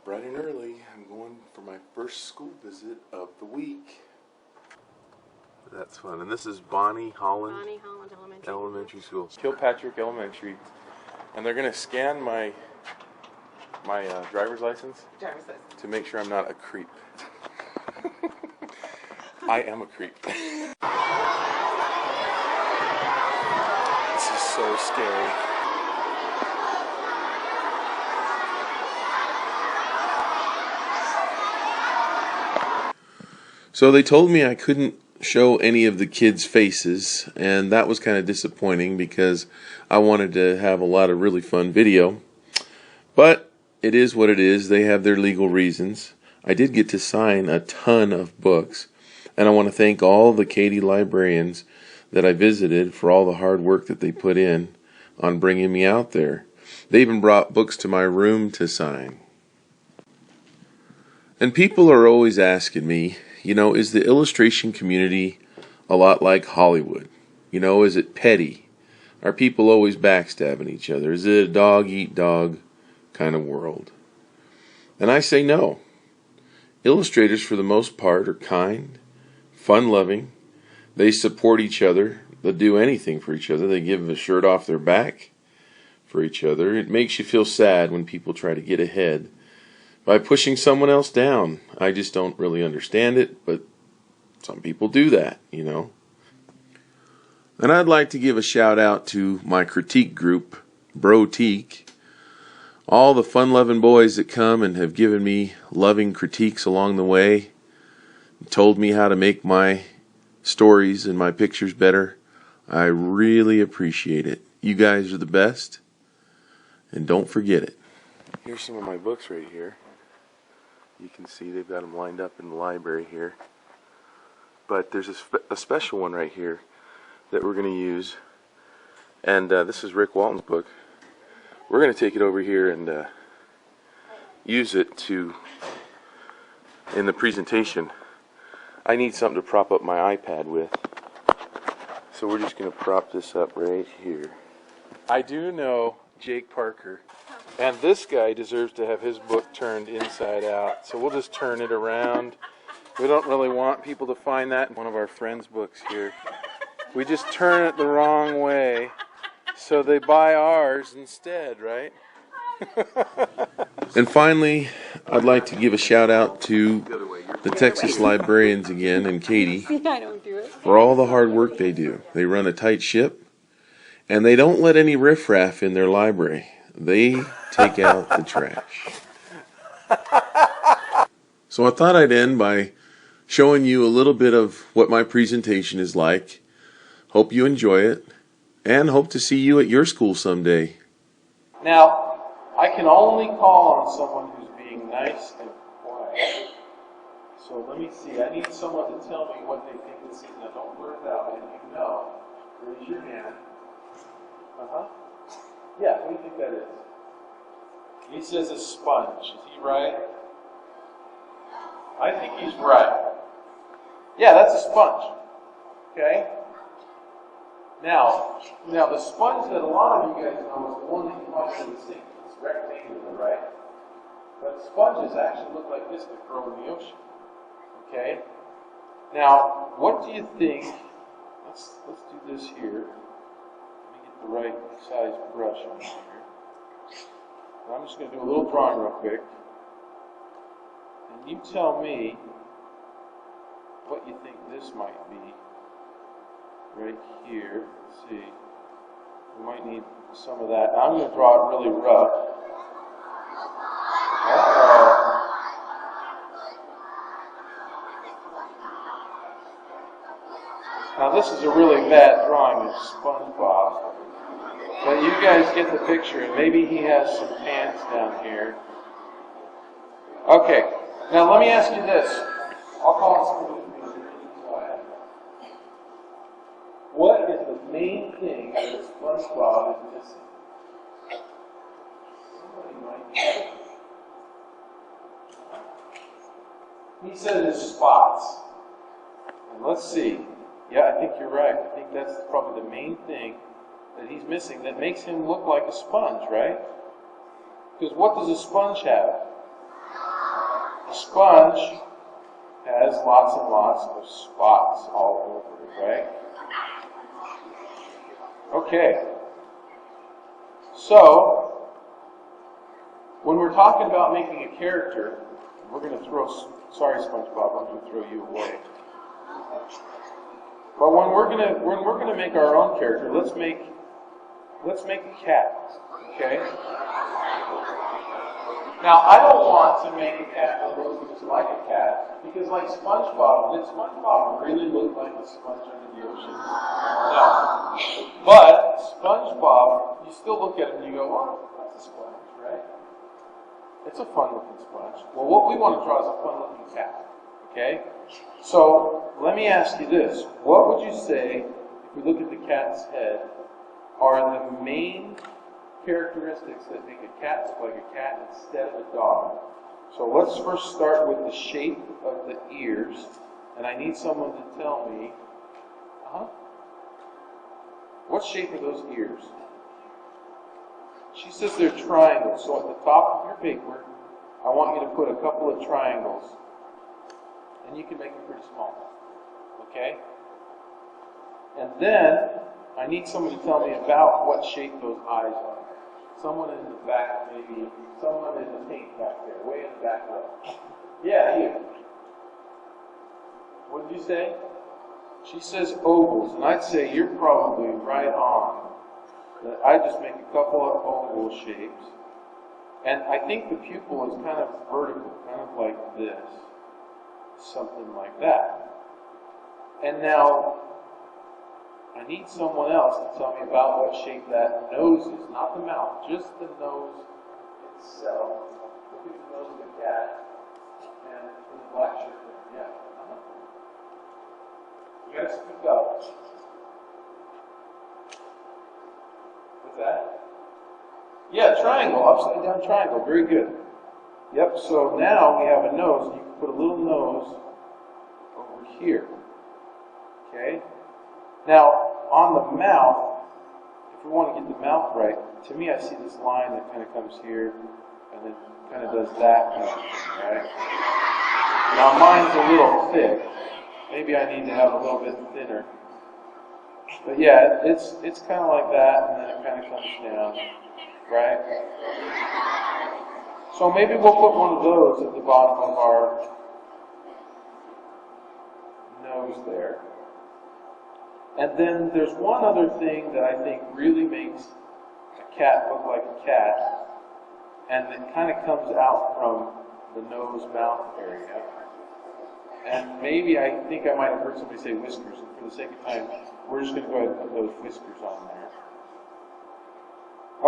Bright and early, I'm going for my first school visit of the week. That's fun. And this is Bonnie Holland Elementary School. Kilpatrick Elementary. And they're going to scan my driver's license to make sure I'm not a creep. I am a creep. This is so scary. So they told me I couldn't show any of the kids' faces, and that was kind of disappointing because I wanted to have a lot of really fun video. But it is what it is. They have their legal reasons. I did get to sign a ton of books, and I want to thank all the Katy librarians that I visited for all the hard work that they put in on bringing me out there. They even brought books to my room to sign. And people are always asking me, you know, is the illustration community a lot like Hollywood? You know, is it petty? Are people always backstabbing each other? Is it a dog-eat-dog kind of world? And I say no. Illustrators, for the most part, are kind, fun-loving. They support each other. They'll do anything for each other. They give a shirt off their back for each other. It makes you feel sad when people try to get ahead by pushing someone else down. I just don't really understand it, but some people do that, you know. And I'd like to give a shout out to my critique group, Brotique. All the fun-loving boys that come and have given me loving critiques along the way, told me how to make my stories and my pictures better. I really appreciate it. You guys are the best, and don't forget it. Here's some of my books right here. You can see they've got them lined up in the library here. But there's a special one right here that we're going to use. And this is Rick Walton's book. We're going to take it over here and use it in the presentation. I need something to prop up my iPad with. So we're just going to prop this up right here. I do know Jake Parker. And this guy deserves to have his book turned inside out. So we'll just turn it around. We don't really want people to find that in one of our friends' books here. We just turn it the wrong way so they buy ours instead, right? And finally, I'd like to give a shout out to the Texas librarians again and Katy for all the hard work they do. They run a tight ship, and they don't let any riffraff in their library. They take out the trash. So I thought I'd end by showing you a little bit of what my presentation is like. Hope you enjoy it, and hope to see you at your school someday. Now, I can only call on someone who's being nice and quiet. So let me see. I need someone to tell me what they think this is. Now, don't blurt it out. If you know, raise your hand. Yeah, what do you think that is? He says a sponge. Is he right? I think he's right. Yeah, that's a sponge. Okay? Now the sponge that a lot of you guys know is the one that you find in the sink. It's rectangular, right? But sponges actually look like this that grow in the ocean. Okay? Now, what do you think? Let's do this here. The right size brush on here. And I'm just going to do a little drawing real quick. And you tell me what you think this might be right here. Let's see. We might need some of that. Now I'm going to draw it really rough. Now this is a really bad drawing of SpongeBob. But you guys get the picture, and maybe he has some pants down here. Okay, now let me ask you this. I'll call it something. What is the main thing that SpongeBob is missing? Somebody might know. He said his spots. And let's see. Yeah, I think you're right. I think that's probably the main thing that he's missing that makes him look like a sponge, right? Because what does a sponge have? A sponge has lots and lots of spots all over it, right? Okay. So, when we're talking about making a character, we're going to throw, sorry SpongeBob, I'm going to throw you away. But when we're going to make our own character, let's make a cat, okay? Now, I don't want to make a cat that looks just like a cat, because like SpongeBob, did SpongeBob really look like a sponge under the ocean? No. But SpongeBob, you still look at him and you go, oh, that's a sponge, right? It's a fun-looking sponge. Well, what we want to draw is a fun-looking cat, okay? So, let me ask you this. What would you say, if we look at the cat's head, are the main characteristics that make a cat look like a cat instead of a dog? So let's first start with the shape of the ears, and I need someone to tell me, what shape are those ears? She says they're triangles, so at the top of your paper, I want you to put a couple of triangles, and you can make them pretty small, okay? And then, I need someone to tell me about what shape those eyes are. Someone in the back, maybe. Someone in the paint back there, way in the back row. Yeah, you. What did you say? She says ovals, and I'd say you're probably right on. I just make a couple of oval shapes. And I think the pupil is kind of vertical, kind of like this. Something like that. And now, I need someone else to tell me about what shape that nose is. Not the mouth, just the nose itself. Look at the nose of the cat. And the black shirt there. Yeah. You gotta speak up. What's that? Yeah, triangle, upside down triangle. Very good. Yep, so now we have a nose. You can put a little nose over here. Okay? Now, on the mouth, if we want to get the mouth right, to me I see this line that kind of comes here and then kind of does that kind of thing, right? Now mine's a little thick. Maybe I need to have a little bit thinner. But yeah, it's kind of like that, and then it kind of comes down, right? So maybe we'll put one of those at the bottom of our nose there. And then there's one other thing that I think really makes a cat look like a cat, and it kind of comes out from the nose-mouth area. And maybe I think I might have heard somebody say whiskers, and for the sake of time, we're just going to go ahead and put those whiskers on there.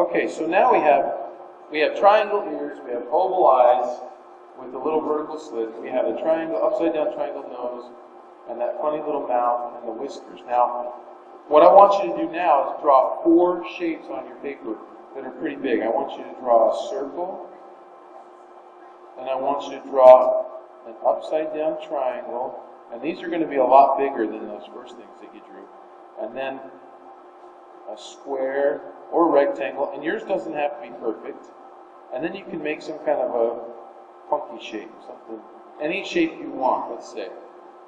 Okay, so now we have triangle ears, we have oval eyes with a little vertical slit, we have a triangle, upside down triangle nose, and that funny little mouth and the whiskers. Now, what I want you to do now is draw 4 shapes on your paper that are pretty big. I want you to draw a circle, and I want you to draw an upside down triangle, and these are going to be a lot bigger than those first things that you drew. And then a square or rectangle, and yours doesn't have to be perfect. And then you can make some kind of a funky shape, something, any shape you want, let's say.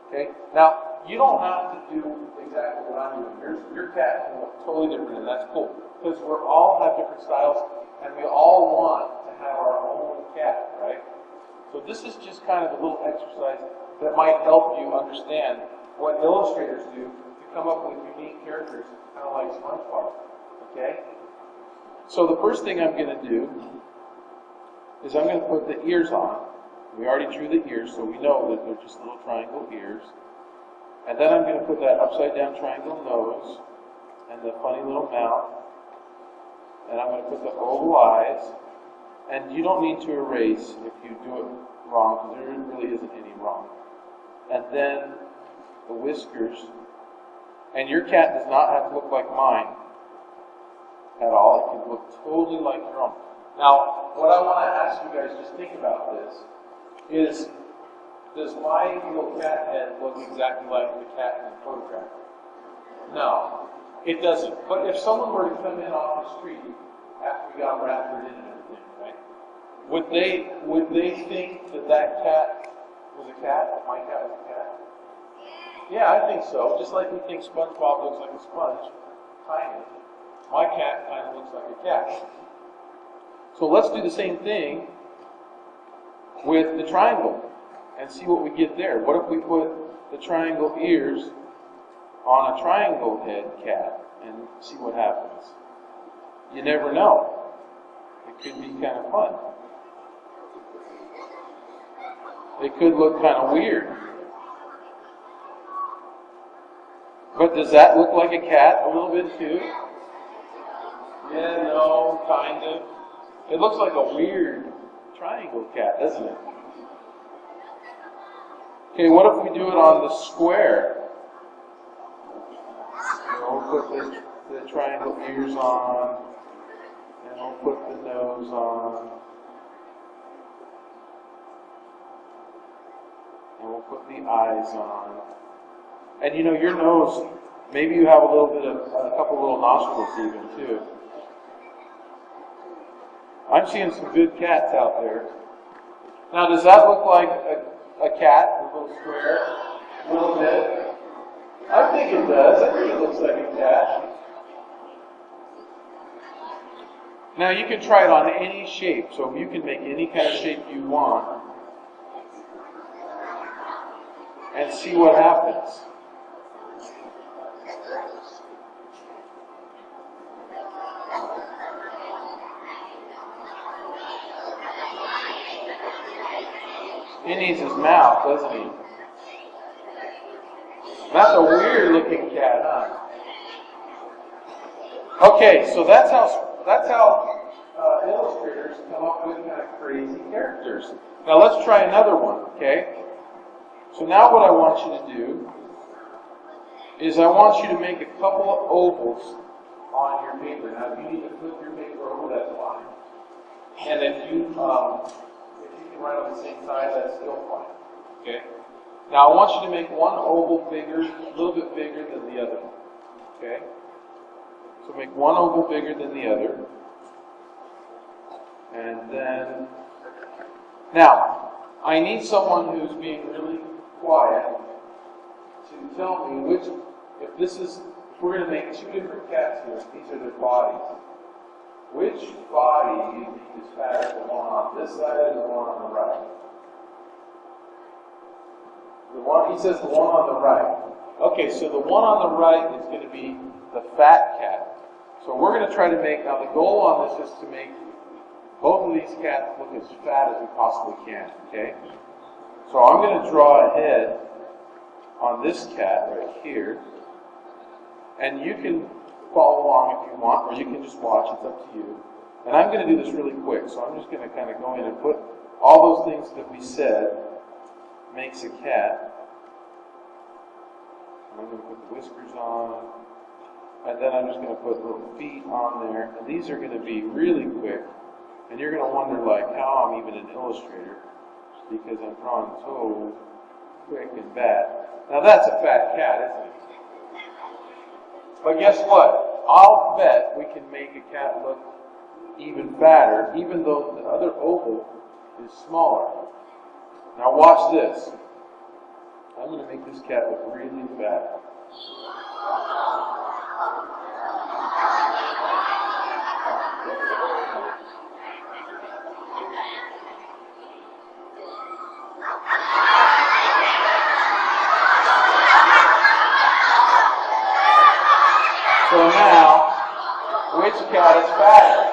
Okay? Now, you don't have to do exactly what I'm doing. Your cat can look totally different, and that's cool. Because we all have different styles, and we all want to have our own cat, right? So this is just kind of a little exercise that might help you understand what illustrators do to come up with unique characters, kind of like SpongeBob. Okay? So the first thing I'm going to do is I'm going to put the ears on. We already drew the ears, so we know that they're just little triangle ears. And then I'm going to put that upside down triangle nose and the funny little mouth. And I'm going to put the oval eyes. And you don't need to erase if you do it wrong, because there really isn't any wrong. And then the whiskers. And your cat does not have to look like mine at all. It can look totally like your own. Now, what I want to ask you guys, just think about this, is, does my little cat head look exactly like the cat in the photograph? No, it doesn't. But if someone were to come in off the street after we got raptured in and everything, right? Would they think that cat was a cat? My cat was a cat? Yeah, I think so. Just like we think SpongeBob looks like a sponge, tiny. My cat kind of looks like a cat. So let's do the same thing with the triangle and see what we get there. What if we put the triangle ears on a triangle head cat and see what happens? You never know. It could be kind of fun. It could look kind of weird. But does that look like a cat a little bit too? Yeah, no, kind of. It looks like a weird triangle cat, doesn't it? Okay, what if we do it on the square? We'll put the triangle ears on, and we'll put the nose on, and we'll put the eyes on. And you know, your nose, maybe you have a couple little nostrils even too. I'm seeing some good cats out there. Now, does that look like a cat, a little square, a little bit? I think it does. I think it looks like a cat. Now, you can try it on any shape, so you can make any kind of shape you want and see what happens. He needs his mouth, doesn't he? That's a weird looking cat, huh? Okay, so that's how illustrators come up with kind of crazy characters. Now let's try another one, okay? So now what I want you to do is I want you to make a couple of ovals on your paper. Now if you need to flip your paper over, that's fine. And if you can write on the same side, that's still fine. Okay? Now I want you to make one oval bigger, a little bit bigger than the other one. Okay? So make one oval bigger than the other. And then, now, I need someone who's being really quiet to tell me if we're going to make two different cats here, these are their bodies. Which body do you think is fatter, the one on this side or the one on the right? He says the one on the right. Okay, so the one on the right is going to be the fat cat. So we're going to try to make, now the goal on this is to make both of these cats look as fat as we possibly can, okay? So I'm going to draw a head on this cat right here. And you can follow along if you want, or you can just watch, it's up to you. And I'm going to do this really quick, so I'm just going to kind of go in and put all those things that we said makes a cat. I'm going to put the whiskers on, and then I'm just going to put little feet on there. And these are going to be really quick, and you're going to wonder like how I'm even an illustrator, because I'm drawing so quick and bad. Now that's a fat cat, isn't it? But guess what? I'll bet we can make a cat look even fatter, even though the other oval is smaller. Now watch this. I'm going to make this cat look really fat. So now, which cat is fatter?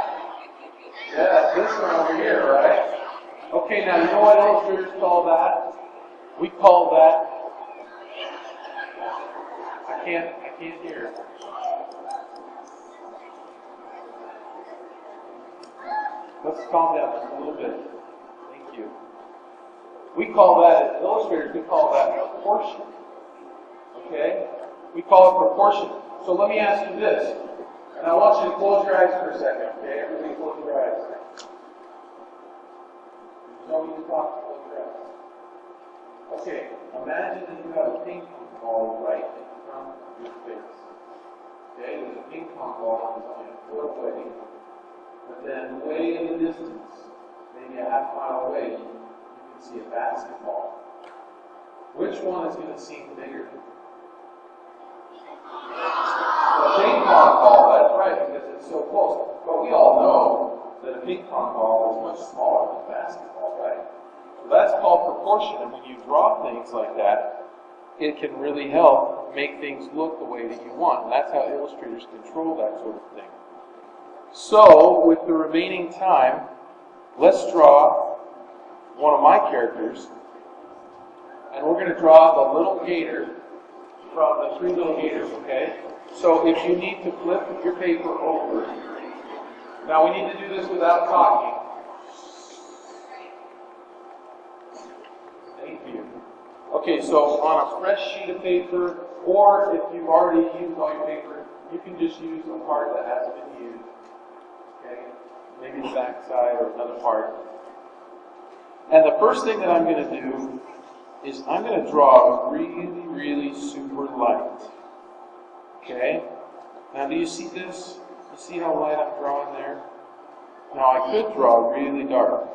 Yeah, this one over here, right? Okay, now you know what illustrators call that? We call that, I can't hear. Let's calm down just a little bit. Thank you. We call that, illustrators, we call that proportion. Okay? We call it proportion. So let me ask you this. And I want you to close your eyes for a second, okay? Everybody close your eyes. You don't need to talk, close your eyes. Okay, imagine that you have a ping pong ball right in front of your face. Okay, there's a ping pong ball that's only a foot away. But then way in the distance, maybe a half mile away, you can see a basketball. Which one is going to seem bigger? The ping pong ball, that's right, because it's so close. But we all know that a ping pong ball is much smaller than a basketball, right? So that's called proportion, and when you draw things like that, it can really help make things look the way that you want. And that's how illustrators control that sort of thing. So, with the remaining time, let's draw one of my characters. And we're going to draw the little gator from the 3 little gators, okay? So if you need to flip your paper over, now we need to do this without talking. Thank you. Okay, so on a fresh sheet of paper, or if you've already used all your paper, you can just use a part that hasn't been used. Okay? Maybe the back side or another part. And the first thing that I'm going to do is I'm going to draw really, really super light. Okay? Now do you see this? You see how light I'm drawing there? Now I could draw really dark,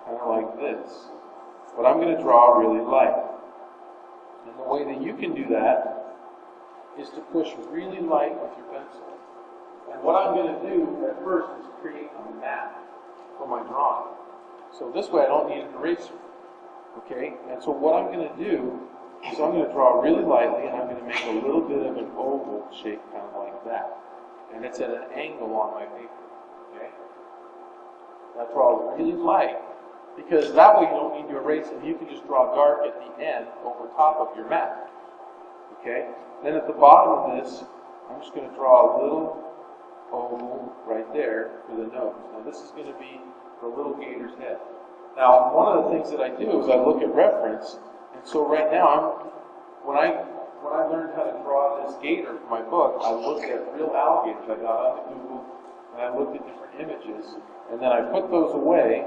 kind of like this. But I'm going to draw really light. And the way that you can do that is to push really light with your pencil. And what I'm going to do at first is create a map for my drawing. So this way I don't need an eraser. Okay? And so what I'm going to do is I'm going to draw really lightly, and I'm going to make a little bit of an oval shape kind of like that. And it's at an angle on my paper. Okay? And I draw really light, because that way you don't need to erase it. You can just draw dark at the end over top of your map. Okay? Then at the bottom of this, I'm just going to draw a little oval right there for the nose. Now this is going to be the little gator's head. Now, one of the things that I do is I look at reference, and so right now, when I learned how to draw this gator for my book, I looked at real alligators. I got onto Google, and I looked at different images, and then I put those away,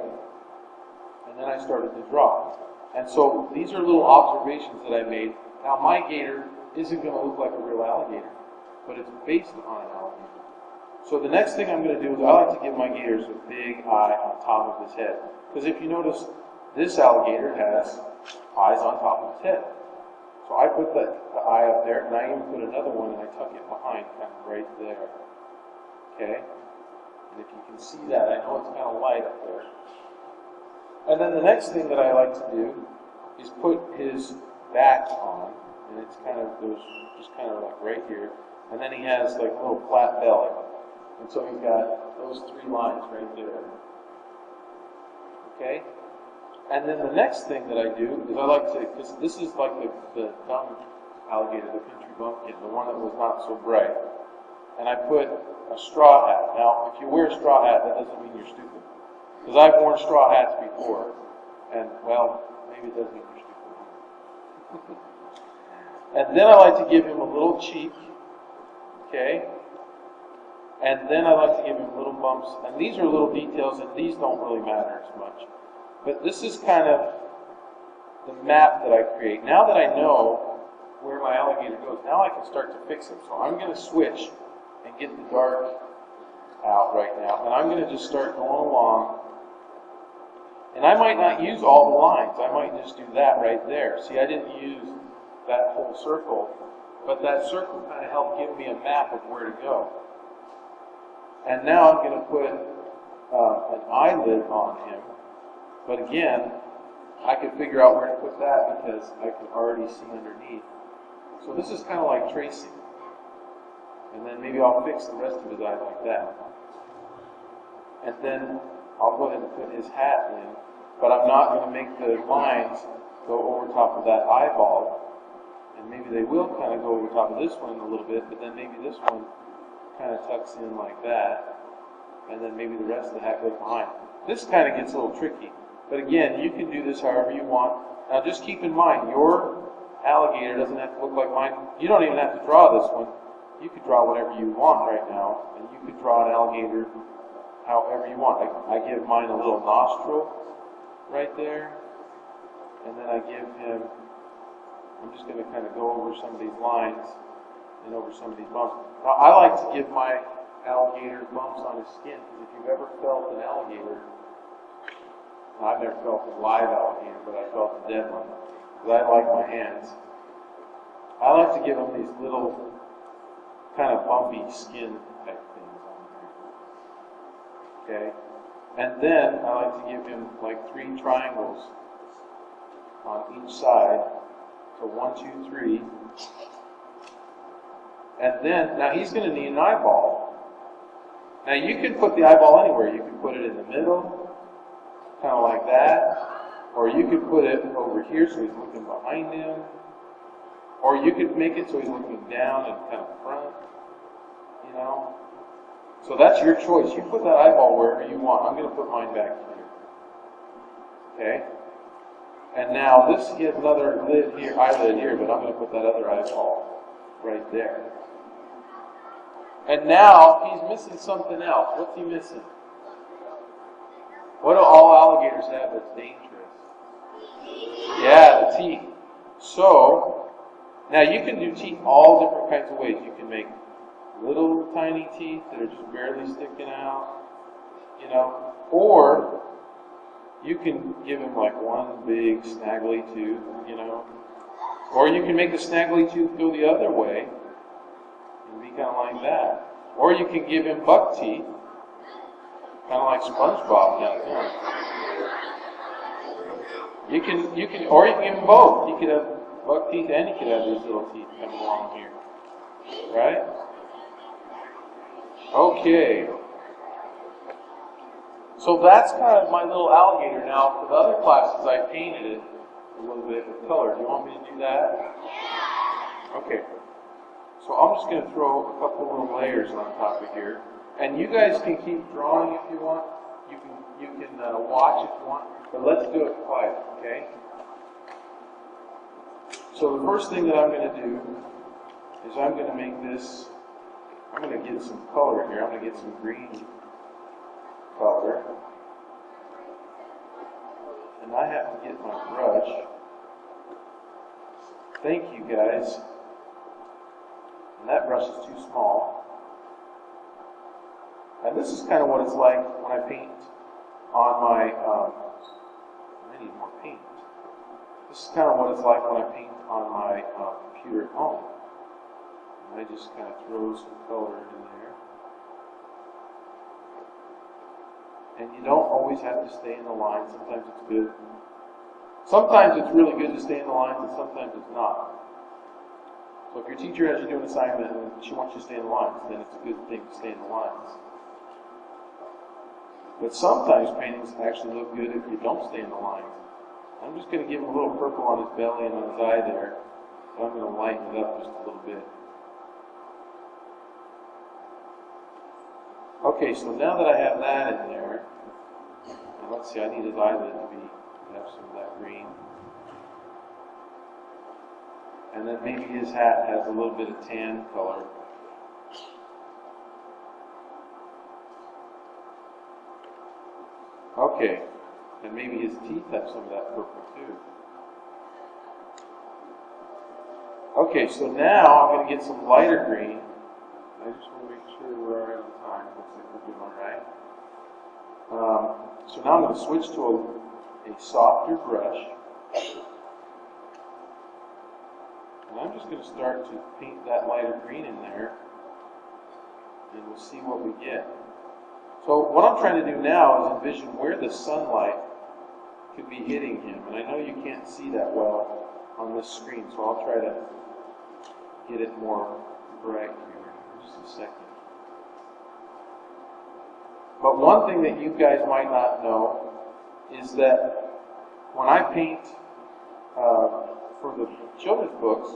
and then I started to draw. And so these are little observations that I made. Now, my gator isn't going to look like a real alligator, but it's based on an alligator. So the next thing I'm going to do is I like to give my gators a big eye on top of his head. Because if you notice, this alligator has eyes on top of his head. So I put the eye up there, and I even put another one, and I tuck it behind, kind of right there. Okay? And if you can see that, I know it's kind of light up there. And then the next thing that I like to do is put his back on, and it's kind of goes just kind of like right here. And then he has like a little flat belly. And so he's got those 3 lines right there. Okay? And then the next thing that I do is I like to, because this is like the dumb alligator, the country bumpkin, the one that was not so bright. And I put a straw hat. Now, if you wear a straw hat, that doesn't mean you're stupid. Because I've worn straw hats before. And, well, maybe it does mean you're stupid. And then I like to give him a little cheek. Okay? And then I like to give him little bumps. And these are little details, and these don't really matter as much. But this is kind of the map that I create. Now that I know where my alligator goes, now I can start to fix him. So I'm going to switch and get the dark out right now. And I'm going to just start going along. And I might not use all the lines. I might just do that right there. See, I didn't use that whole circle. But that circle kind of helped give me a map of where to go. And now I'm going to put an eyelid on him. But again, I can figure out where to put that because I can already see underneath. So this is kind of like tracing. And then maybe I'll fix the rest of his eye like that. And then I'll go ahead and put his hat in. But I'm not going to make the lines go over top of that eyeball. And maybe they will kind of go over top of this one a little bit, but then maybe this one kind of tucks in like that. And then maybe the rest of the hat goes behind. This kind of gets a little tricky. But again, you can do this however you want. Now just keep in mind, your alligator doesn't have to look like mine. You don't even have to draw this one. You could draw whatever you want right now. And you could draw an alligator however you want. I give mine a little nostril right there. And then I give him, I'm just going to kind of go over some of these lines and over some of these bumps. Now I like to give my alligator bumps on his skin, because if you've ever felt an alligator, I've never felt a live alligator, but I felt a dead one. Because I like my hands. I like to give them these little kind of bumpy skin type things on there. Okay? And then I like to give him like 3 triangles on each side. So 1, 2, 3. And then, now he's going to need an eyeball. Now you can put the eyeball anywhere. You can put it in the middle, kind of like that. Or you could put it over here so he's looking behind him. Or you could make it so he's looking down and kind of front. You know? So that's your choice. You put that eyeball wherever you want. I'm going to put mine back here. Okay? And now this, he has another eyelid here, but I'm going to put that other eyeball right there. And now he's missing something else. What's he missing? What do all alligators have that's dangerous? Yeah, the teeth. So, now you can do teeth all different kinds of ways. You can make little tiny teeth that are just barely sticking out, you know, or you can give him like one big snaggly tooth, you know, or you can make the snaggly tooth go the other way and be kind of like that. Or you can give him buck teeth, kind of like SpongeBob does. You can, or you can give him both. You could have buck teeth and you could have these little teeth coming along here, right? Okay. So that's kind of my little alligator. Now, for the other classes, I painted it a little bit with color. Do you want me to do that? Okay. So I'm just going to throw a couple little layers on top of here. And you guys can keep drawing if you want. You can watch if you want. But let's do it quiet, okay? So the first thing that I'm going to do is I'm going to make this, I'm going to get some color here. I'm going to get some green color. And I have to get my brush. Thank you, guys. And that brush is too small. And this is kind of what it's like when I paint on my, I need more paint. This is kind of what it's like when I paint on my computer at home. And I just kind of throw some color in there. And you don't always have to stay in the line. Sometimes it's good. Sometimes it's really good to stay in the lines, and sometimes it's not. So if your teacher has you do an assignment and she wants you to stay in the lines, then it's a good thing to stay in the lines. But sometimes paintings actually look good if you don't stay in the lines. I'm just going to give him a little purple on his belly and on his eye there. So I'm going to lighten it up just a little bit. Okay, so now that I have that in there, and let's see, I need his eyelid to have some of that green. And then maybe his hat has a little bit of tan color. Okay, and maybe his teeth have some of that purple too. Okay, so now I'm going to get some lighter green. I just want to make sure we're all right on time. Looks like we're doing all right. So now I'm going to switch to a softer brush. And I'm just going to start to paint that lighter green in there. And we'll see what we get. So what I'm trying to do now is envision where the sunlight could be hitting him. And I know you can't see that well on this screen, so I'll try to get it more bright here in just a second. But one thing that you guys might not know is that when I paint for the children's books,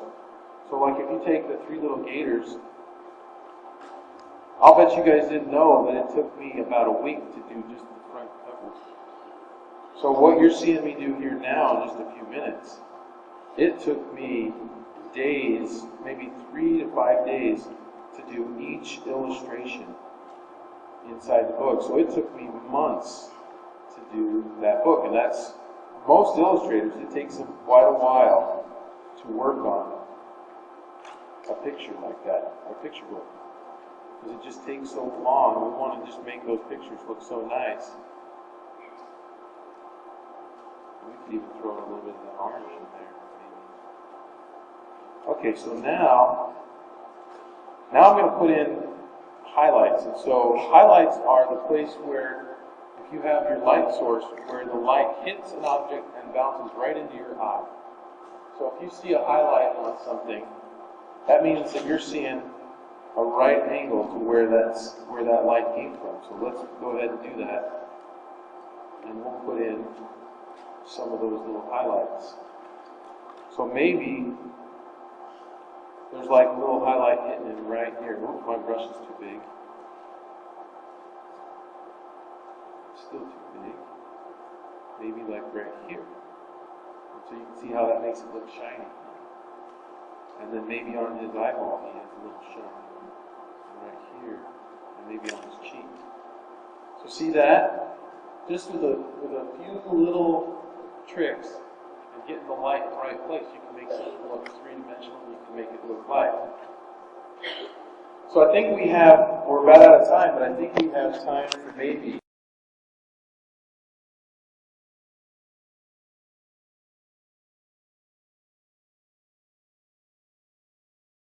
so like if you take the 3 little gators, I'll bet you guys didn't know that it took me about a week to do just the front cover. So what you're seeing me do here now in just a few minutes, it took me days, maybe 3 to 5 days, to do each illustration inside the book. So it took me months to do that book. And that's, most illustrators, it takes them quite a while to work on a picture like that, a picture book. Because it just takes so long. We want to just make those pictures look so nice. We could even throw in a little bit of that orange in there, maybe. Okay, so now I'm going to put in highlights. And so highlights are the place where, if you have your light source, where the light hits an object and bounces right into your eye. So if you see a highlight on something, that means that you're seeing a right angle to where that light came from. So let's go ahead and do that. And we'll put in some of those little highlights. So maybe there's like a little highlight hitting it right here. Oops, my brush is too big. It's still too big. Maybe like right here. And so you can see how that makes it look shiny. And then maybe on his eyeball he has a little shine. And right here. And maybe on his cheek. So see that? Just with a few little tricks and getting the light in the right place, you can make something look three-dimensional. You can make it look light. So I think we're about out of time, but I think we have time for maybe